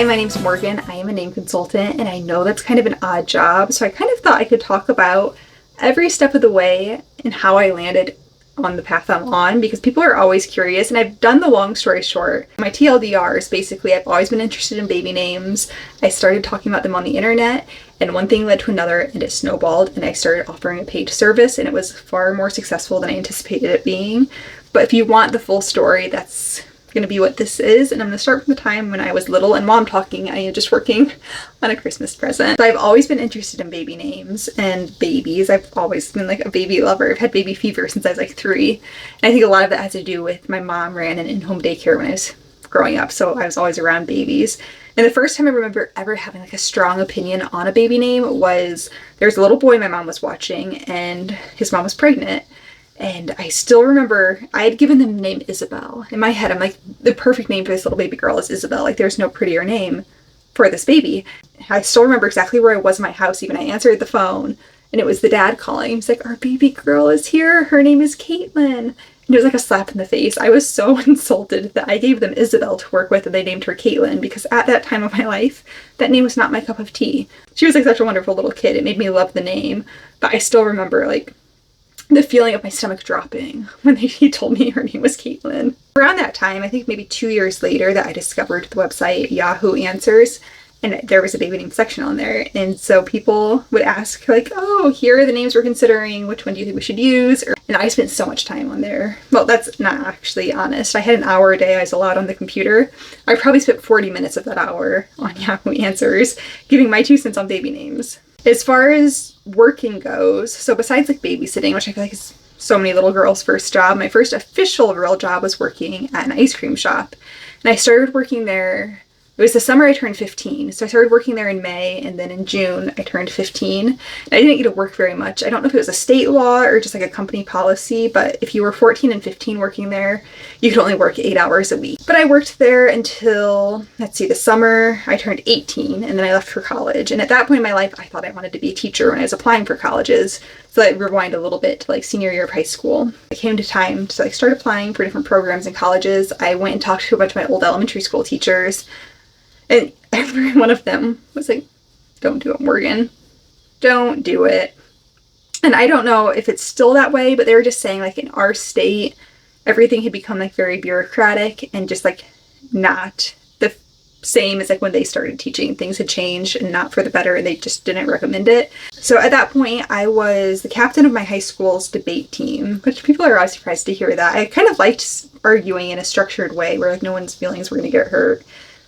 Hi, my name's Morgan. I am a name consultant, and I know that's kind of an odd job, so I kind of thought I could talk about every step of the way and how I landed on the path I'm on, because people are always curious, and I've done the long story short. My TLDR is basically I've always been interested in baby names. I started talking about them on the internet, and one thing led to another, and it snowballed, and I started offering a paid service, and it was far more successful than I anticipated it being. But if you want the full story, that's going to be what this is, and I'm going to start from the time when I was little, and while I'm talking, I am just working on a Christmas present. So I've always been interested in baby names and babies. I've always been like a baby lover. I've had baby fever since I was like 3, and I think a lot of that has to do with my mom ran an in-home daycare when I was growing up, so I was always around babies. And the first time I remember ever having like a strong opinion on a baby name was there was a little boy my mom was watching, and his mom was pregnant. And I still remember I had given them the name Isabel. In my head, I'm like, the perfect name for this little baby girl is Isabel. Like, there's no prettier name for this baby. I still remember exactly where I was in my house. Even I answered the phone, and it was the dad calling. He's like, our baby girl is here. Her name is Caitlin. And it was like a slap in the face. I was so insulted that I gave them Isabel to work with, and they named her Caitlin, because at that time of my life, that name was not my cup of tea. She was like such a wonderful little kid. It made me love the name. But I still remember like the feeling of my stomach dropping when he told me her name was Caitlin. Around that time, I think maybe 2 years later, that I discovered the website Yahoo Answers, and there was a baby name section on there. And so people would ask like, oh, here are the names we're considering. Which one do you think we should use? And I spent so much time on there. Well, that's not actually honest. I had an hour a day I was allowed on the computer. I probably spent 40 minutes of that hour on Yahoo Answers, giving my 2 cents on baby names. As far as working goes, so besides like babysitting, which I feel like is so many little girls' first job, my first official real job was working at an ice cream shop. And I started working there, it was the summer I turned 15. So I started working there in May, and then in June I turned 15. And I didn't get to work very much. I don't know if it was a state law or just like a company policy, but if you were 14 and 15 working there, you could only work 8 hours a week. But I worked there until, let's see, the summer I turned 18, and then I left for college. And at that point in my life, I thought I wanted to be a teacher when I was applying for colleges. So I rewind a little bit to like senior year of high school. It came to time to like start applying for different programs in colleges. I went and talked to a bunch of my old elementary school teachers, and every one of them was like, don't do it, Morgan. Don't do it. And I don't know if it's still that way, but they were just saying like in our state, everything had become like very bureaucratic and just like not the same as like when they started teaching. Things had changed and not for the better, and they just didn't recommend it. So at that point, I was the captain of my high school's debate team, which people are always surprised to hear that. I kind of liked arguing in a structured way where like no one's feelings were going to get hurt.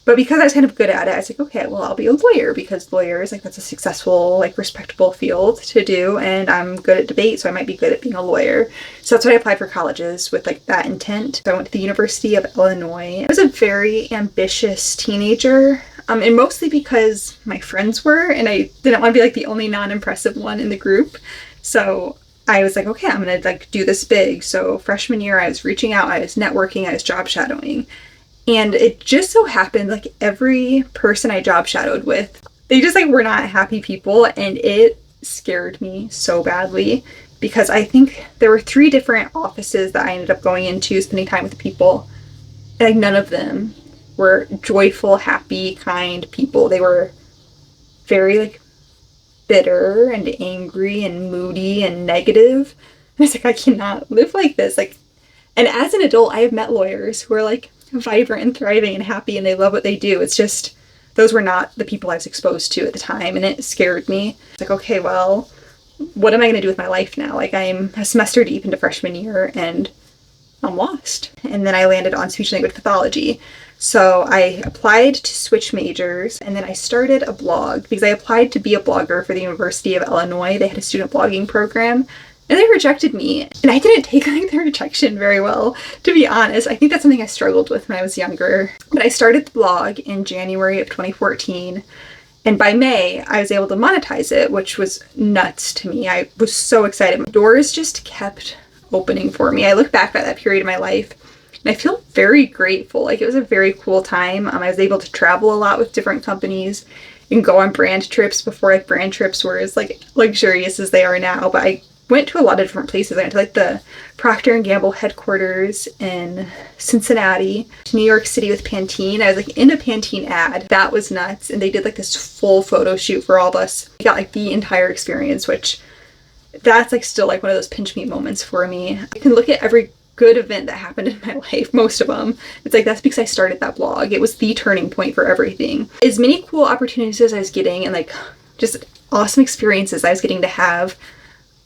But because I was kind of good at it, I was like, okay, well, I'll be a lawyer, because lawyers, like, that's a successful, like, respectable field to do, and I'm good at debate, so I might be good at being a lawyer. So that's what I applied for colleges with, like, that intent. So I went to the University of Illinois. I was a very ambitious teenager, and mostly because my friends were, and I didn't want to be, like, the only non-impressive one in the group. So I was like, okay, I'm gonna, like, do this big. So freshman year, I was reaching out, I was networking, I was job shadowing. And it just so happened, like, every person I job shadowed with, they just, like, were not happy people, and it scared me so badly, because I think there were 3 different offices that I ended up going into, spending time with people, and, like, none of them were joyful, happy, kind people. They were very, like, bitter and angry and moody and negative. And I was like, I cannot live like this. Like, and as an adult, I have met lawyers who are, like, vibrant and thriving and happy, and they love what they do. It's just those were not the people I was exposed to at the time, and it scared me. It's like, okay, well, what am I going to do with my life now? Like, I'm a semester deep into freshman year and I'm lost. And then I landed on speech language pathology. So I applied to switch majors, and then I started a blog because I applied to be a blogger for the University of Illinois. They had a student blogging program. And they rejected me, and I didn't take like the rejection very well, to be honest. I think that's something I struggled with when I was younger. But I started the blog in January of 2014, and by May, I was able to monetize it, which was nuts to me. I was so excited. Doors just kept opening for me. I look back at that period of my life, and I feel very grateful. Like, it was a very cool time. I was able to travel a lot with different companies and go on brand trips before like brand trips were as like luxurious as they are now. But I went to a lot of different places. I went to like the Procter and Gamble headquarters in Cincinnati, to New York City with Pantene. I was like in a Pantene ad. That was nuts. And they did like this full photo shoot for all of us. We got like the entire experience, which that's like still like one of those pinch me moments for me. I can look at every good event that happened in my life, most of them. It's like, that's because I started that blog. It was the turning point for everything. As many cool opportunities as I was getting and like just awesome experiences I was getting to have,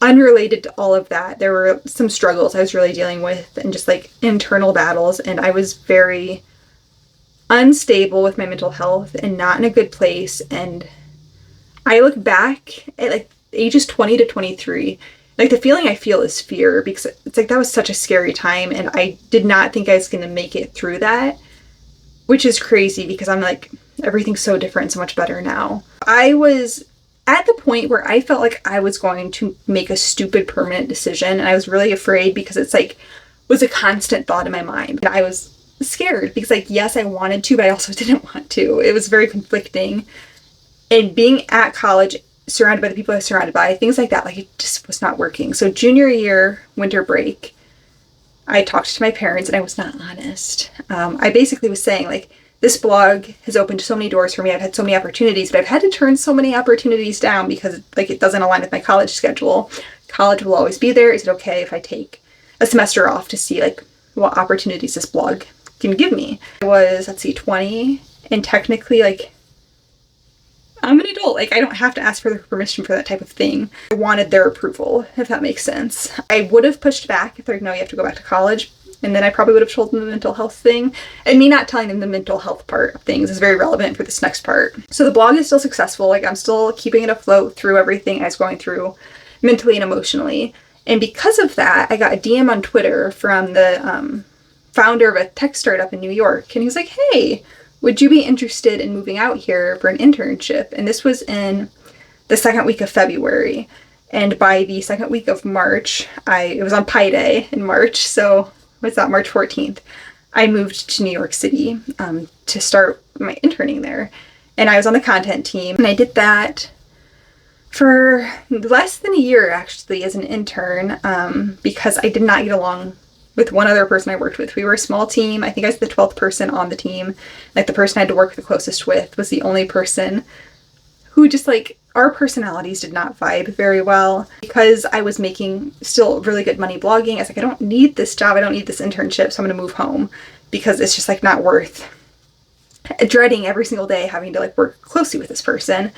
unrelated to all of that, there were some struggles I was really dealing with and just like internal battles, and I was very unstable with my mental health and not in a good place. And I look back at like ages 20 to 23, like the feeling I feel is fear, because it's like that was such a scary time and I did not think I was going to make it through that, which is crazy because I'm like, everything's so different, so much better now. I was at the point where I felt like I was going to make a stupid permanent decision, and I was really afraid because it's like was a constant thought in my mind. And I was scared because like, yes, I wanted to, but I also didn't want to. It was very conflicting. And being at college, surrounded by the people I was surrounded by, things like that, like it just was not working. So junior year, winter break, I talked to my parents and I was not honest. I basically was saying like, this blog has opened so many doors for me. I've had so many opportunities, but I've had to turn so many opportunities down because like it doesn't align with my college schedule. College will always be there. Is it okay if I take a semester off to see like what opportunities this blog can give me? I was, 20, and technically like I'm an adult. Like I don't have to ask for their permission for that type of thing. I wanted their approval, if that makes sense. I would have pushed back if they're like, no, you have to go back to college. And then I probably would have told them the mental health thing. And me not telling them the mental health part of things is very relevant for this next part. So the blog is still successful. Like I'm still keeping it afloat through everything I was going through mentally and emotionally. And because of that, I got a DM on Twitter from the founder of a tech startup in New York. And he was like, hey, would you be interested in moving out here for an internship? And this was in the second week of February. And by the second week of March, it was on Pi Day in March. So what's that, March 14th, I moved to New York City to start my interning there. And I was on the content team, and I did that for less than a year actually as an intern, because I did not get along with one other person I worked with. We were a small team. I think I was the 12th person on the team. Like the person I had to work the closest with was the only person who just like, our personalities did not vibe very well. Because I was making still really good money blogging, I was like, I don't need this job, I don't need this internship, so I'm gonna move home because it's just like not worth dreading every single day having to like work closely with this person.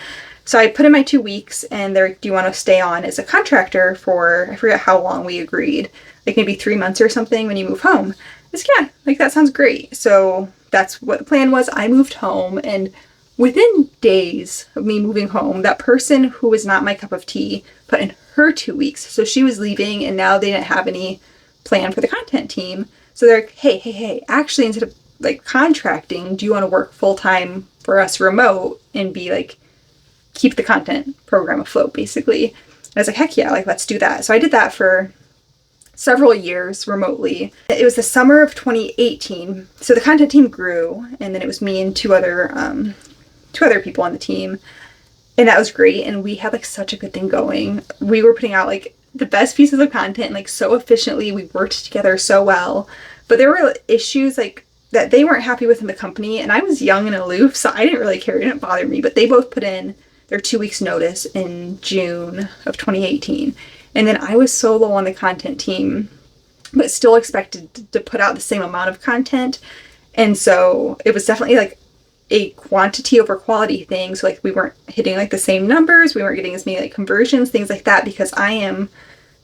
So I put in my 2 weeks and they're like, do you want to stay on as a contractor for, I forget how long we agreed, like maybe 3 months or something when you move home. I was like, yeah, like that sounds great. So that's what the plan was. I moved home, and within days of me moving home, that person who was not my cup of tea put in her 2 weeks. So she was leaving and now they didn't have any plan for the content team. So they're like, hey, actually, instead of like contracting, do you want to work full time for us remote and be like, keep the content program afloat basically? And I was like, heck yeah, like let's do that. So I did that for several years remotely. It was the summer of 2018. So the content team grew, and then it was me and two other people on the team, and that was great. And we had like such a good thing going. We were putting out like the best pieces of content, like so efficiently. We worked together so well, but there were issues like that they weren't happy with in the company, and I was young and aloof, so I didn't really care. It didn't bother me. But they both put in their 2 weeks notice in June of 2018, and then I was solo on the content team, but still expected to put out the same amount of content. And so it was definitely like a quantity over quality thing. So like we weren't hitting like the same numbers, we weren't getting as many like conversions, things like that, because I am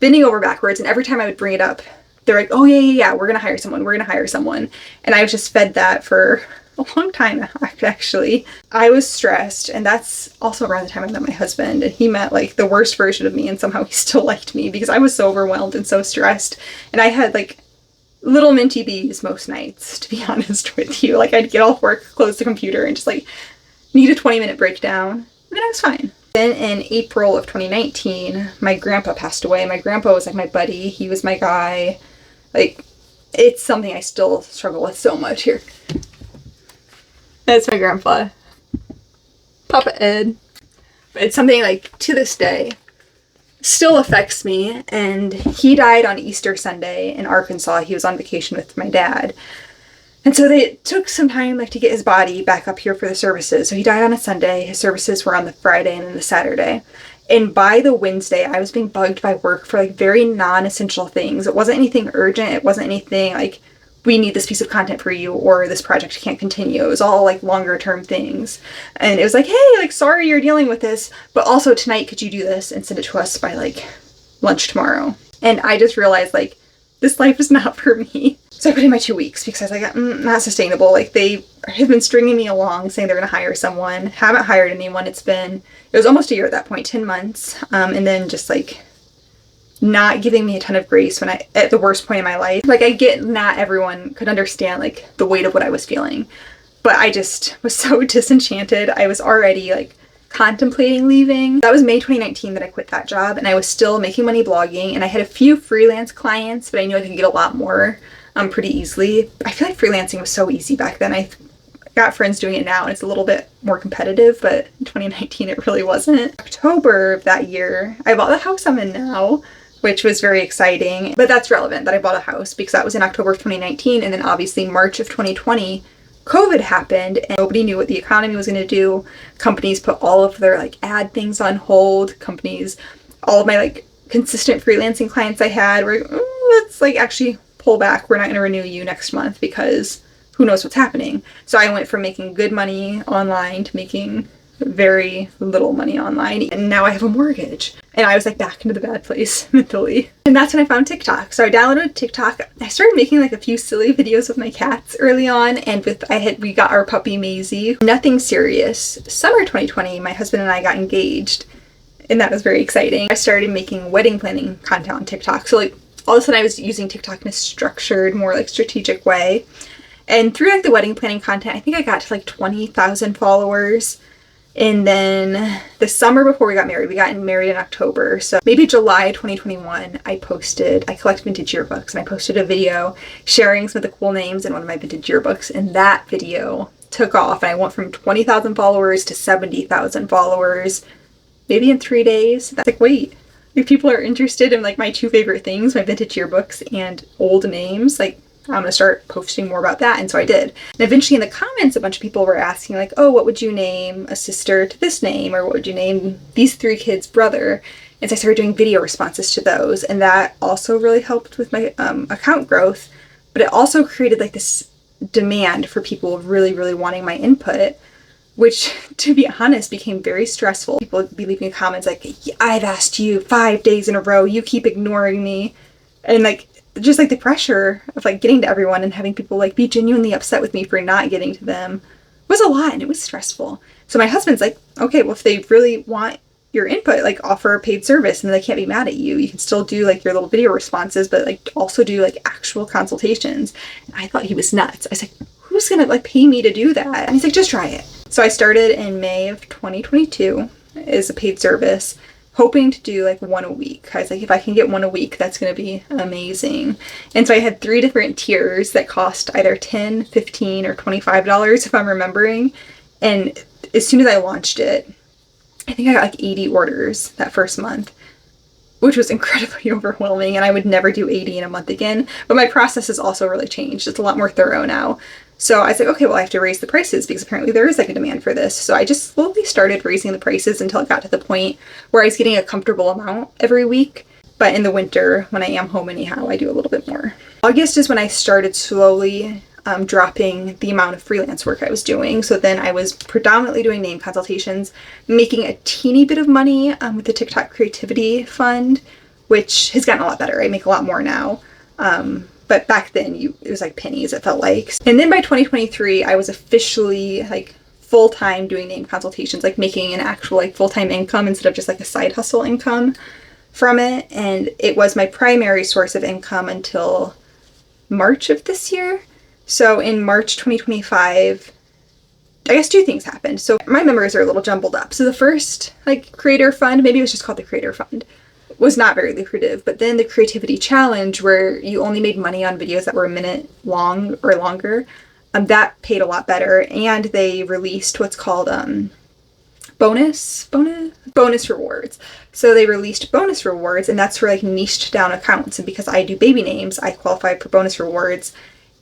bending over backwards. And every time I would bring it up, they're like, oh yeah, we're gonna hire someone. And I was just fed that for a long time actually. I was stressed, and that's also around the time I met my husband, and he met like the worst version of me, and somehow he still liked me because I was so overwhelmed and so stressed. And I had like little minty bees most nights, to be honest with you. Like I'd get off work, close the computer, and just like need a 20-minute breakdown, and then I was fine. Then in April of 2019, my grandpa passed away. My grandpa was like my buddy. He was my guy. Like, it's something I still struggle with so much. Here. That's my grandpa. Papa Ed. But it's something like to this day still affects me. And he died on Easter Sunday in Arkansas. He was on vacation with my dad. And so they took some time like to get his body back up here for the services. So he died on a Sunday. His services were on the Friday and then the Saturday. And by the Wednesday, I was being bugged by work for like very non-essential things. It wasn't anything urgent. It wasn't anything like, we need this piece of content for you or this project can't continue. It was all like longer term things. And it was like, hey, like, sorry you're dealing with this, but also tonight, could you do this and send it to us by like lunch tomorrow? And I just realized like, this life is not for me. So I put in my 2 weeks because I was like, not sustainable. Like they have been stringing me along saying they're going to hire someone. Haven't hired anyone. It was almost a year at that point, 10 months. And then just like not giving me a ton of grace when at the worst point in my life. Like I get not everyone could understand like the weight of what I was feeling, but I just was so disenchanted. I was already like contemplating leaving. That was May 2019 that I quit that job, and I was still making money blogging, and I had a few freelance clients, but I knew I could get a lot more pretty easily. I feel like freelancing was so easy back then. I got friends doing it now and it's a little bit more competitive, but in 2019 it really wasn't. October of that year, I bought the house I'm in now, which was very exciting. But that's relevant that I bought a house because that was in October of 2019, and then obviously March of 2020 COVID happened and nobody knew what the economy was going to do. Companies put all of their like ad things on hold. All of my like consistent freelancing clients I had were, let's like actually pull back. We're not going to renew you next month because who knows what's happening. So I went from making good money online to making very little money online, and now I have a mortgage, and I was like back into the bad place mentally. And that's when I found TikTok. So I downloaded TikTok. I started making like a few silly videos with my cats early on, and we got our puppy Maisie. Nothing serious. Summer 2020, my husband and I got engaged, and that was very exciting. I started making wedding planning content on TikTok. So like all of a sudden I was using TikTok in a structured, more like strategic way. And through like the wedding planning content, I think I got to like 20,000 followers. And then the summer before we got married in October. So maybe July 2021, I collect vintage yearbooks, and I posted a video sharing some of the cool names in one of my vintage yearbooks. And that video took off, and I went from 20,000 followers to 70,000 followers, maybe in 3 days. That's like, wait, if people are interested in like my two favorite things, my vintage yearbooks and old names, like I'm gonna start posting more about that. And so I did. And eventually in the comments, a bunch of people were asking like, oh, what would you name a sister to this name? Or what would you name these 3 kids' brother? And so I started doing video responses to those. And that also really helped with my account growth. But it also created like this demand for people really, really wanting my input, which to be honest became very stressful. People would be leaving comments like, I've asked you 5 days in a row, you keep ignoring me. And like, just like the pressure of like getting to everyone and having people like be genuinely upset with me for not getting to them was a lot, and it was stressful. So my husband's like, okay, well, if they really want your input, like offer a paid service and they can't be mad at you. You can still do like your little video responses, but like also do like actual consultations. And I thought he was nuts. I was like, who's gonna like pay me to do that? And he's like, just try it. So I started in May of 2022 as a paid service, hoping to do like 1 a week. I was like, if I can get 1 a week, that's going to be amazing. And so I had 3 different tiers that cost either $10, $15, or $25 if I'm remembering. And as soon as I launched it, I think I got like 80 orders that first month, which was incredibly overwhelming, and I would never do 80 in a month again. But my process has also really changed. It's a lot more thorough now. So I was like, okay, well, I have to raise the prices because apparently there is like a demand for this. So I just slowly started raising the prices until it got to the point where I was getting a comfortable amount every week. But in the winter, when I am home anyhow, I do a little bit more. August is when I started slowly dropping the amount of freelance work I was doing. So then I was predominantly doing name consultations, making a teeny bit of money with the TikTok Creativity Fund, which has gotten a lot better. I make a lot more now. But back then it was like pennies, it felt like. And then by 2023, I was officially like full-time doing name consultations, like making an actual like full-time income instead of just like a side hustle income from it. And it was my primary source of income until March of this year. So in March 2025, I guess 2 things happened. So my memories are a little jumbled up. So the first like creator fund, maybe it was just called the Creator Fund, was not very lucrative. But then the Creativity Challenge, where you only made money on videos that were a minute long or longer, that paid a lot better. And they released what's called bonus rewards. So they released bonus rewards, and that's for like niched down accounts. And because I do baby names, I qualify for bonus rewards.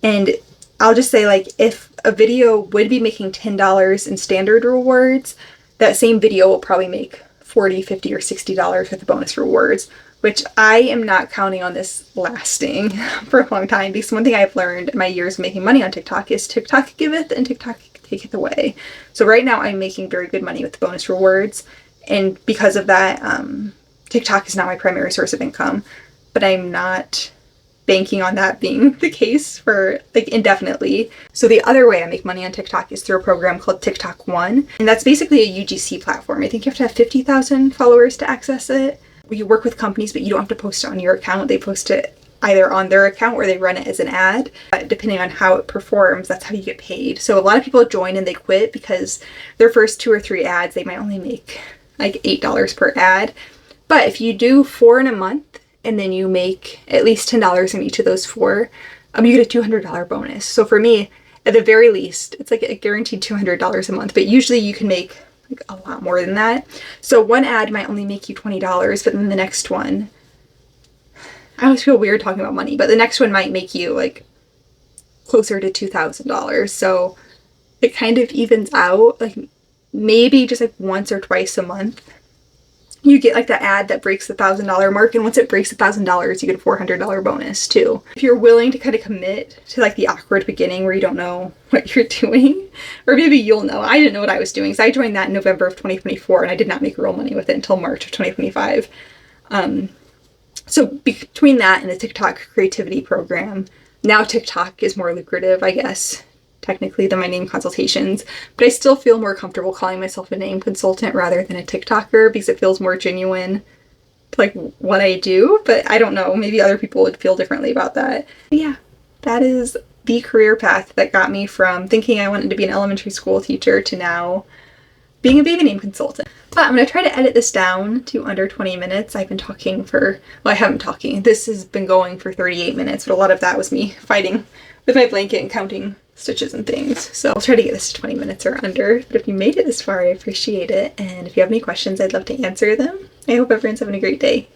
And I'll just say, like, if a video would be making $10 in standard rewards, that same video will probably make $40, $50, or $60 with the bonus rewards, which I am not counting on this lasting for a long time, because one thing I've learned in my years of making money on TikTok is TikTok giveth and TikTok taketh away. So right now I'm making very good money with the bonus rewards, and because of that, TikTok is not my primary source of income, but I'm not banking on that being the case for like indefinitely. So the other way I make money on TikTok is through a program called TikTok One, and that's basically a UGC platform. I think you have to have 50,000 followers to access it. You work with companies, but you don't have to post it on your account. They post it either on their account or they run it as an ad. But depending on how it performs, that's how you get paid. So a lot of people join and they quit because their first 2 or 3 ads, they might only make like $8 per ad. But if you do 4 in a month, and then you make at least $10 in each of those 4, you get a $200 bonus. So for me, at the very least, it's like a guaranteed $200 a month, but usually you can make like a lot more than that. So one ad might only make you $20, but then the next one, I always feel weird talking about money, but the next one might make you like closer to $2,000. So it kind of evens out, like maybe just like once or twice a month you get like the ad that breaks the $1,000 mark, and once it breaks $1,000, you get a $400 bonus too. If you're willing to kind of commit to like the awkward beginning where you don't know what you're doing, or maybe you'll know. I didn't know what I was doing, so I joined that in November of 2024, and I did not make real money with it until March of 2025. So between that and the TikTok creativity program, now TikTok is more lucrative, I guess, technically, than my name Consultations, but I still feel more comfortable calling myself a name consultant rather than a TikToker because it feels more genuine to like what I do. But I don't know, maybe other people would feel differently about that. But yeah, that is the career path that got me from thinking I wanted to be an elementary school teacher to now being a baby name consultant. But I'm going to try to edit this down to under 20 minutes. I've been talking for, well, I haven't talking. This has been going for 38 minutes, but a lot of that was me fighting with my blanket and counting stitches and things. So I'll try to get this to 20 minutes or under. But if you made it this far, I appreciate it. And if you have any questions, I'd love to answer them. I hope everyone's having a great day.